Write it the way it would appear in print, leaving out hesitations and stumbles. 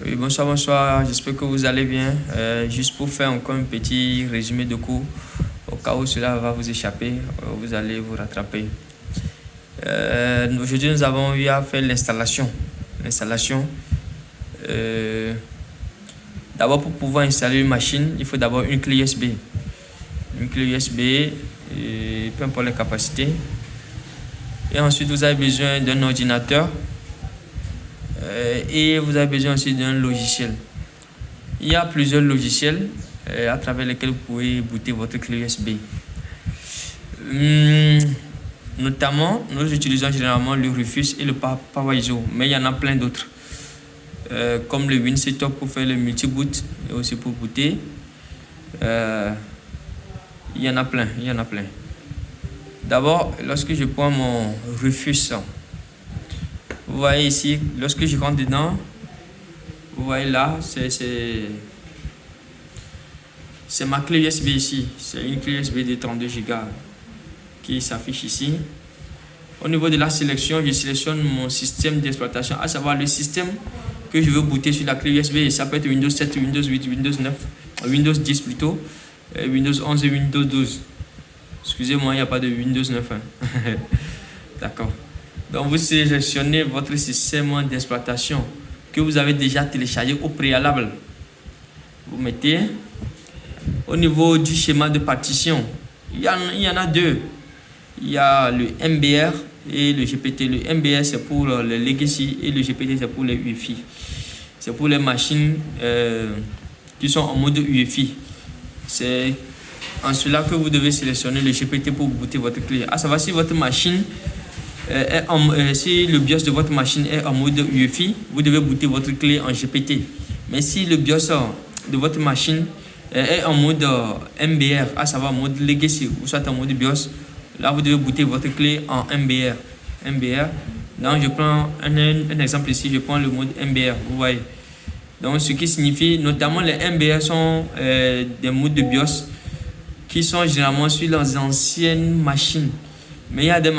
Oui, bonsoir, bonsoir. J'espère que vous allez bien. Juste pour faire encore un petit résumé de cours, au cas où cela va vous échapper, vous allez vous rattraper. Aujourd'hui, nous avons eu à faire l'installation. D'abord, pour pouvoir installer une machine, il faut d'abord une clé USB. Une clé USB, peu importe la capacité. Et ensuite, vous avez besoin d'un ordinateur. Et vous avez besoin aussi d'un logiciel. Il y a plusieurs logiciels à travers lesquels vous pouvez booter votre clé USB. Notamment, nous utilisons généralement le Rufus et le PowerISO, mais il y en a plein d'autres. Comme le WinSetup pour faire le multi-boot et aussi pour booter. Il y en a plein. D'abord, lorsque je prends mon Rufus, vous voyez ici, lorsque je rentre dedans, vous voyez là, c'est ma clé USB ici. C'est une clé USB de 32 Go qui s'affiche ici. Au niveau de la sélection, je sélectionne mon système d'exploitation, à savoir le système que je veux booter sur la clé USB. Ça peut être Windows 7, Windows 8, Windows 9, Windows 10 plutôt, Windows 11 et Windows 12. Excusez-moi, il n'y a pas de Windows 9. D'accord. Donc, vous sélectionnez votre système d'exploitation que vous avez déjà téléchargé au préalable. Vous mettez au niveau du schéma de partition. Il y en a deux. Il y a le MBR et le GPT. Le MBR, c'est pour le Legacy et le GPT, c'est pour les UEFI. C'est pour les machines qui sont en mode UEFI. C'est en cela que vous devez sélectionner le GPT pour booter votre clé. À savoir, si votre machine si le BIOS de votre machine est en mode UEFI, vous devez booter votre clé en GPT. Mais si le BIOS de votre machine est en mode MBR, à savoir mode Legacy ou soit en mode BIOS, là vous devez booter votre clé en MBR. Donc je prends un exemple ici, je prends le mode MBR, vous voyez. Donc ce qui signifie, notamment les MBR sont des modes de BIOS qui sont généralement sur les anciennes machines. Mais il y a des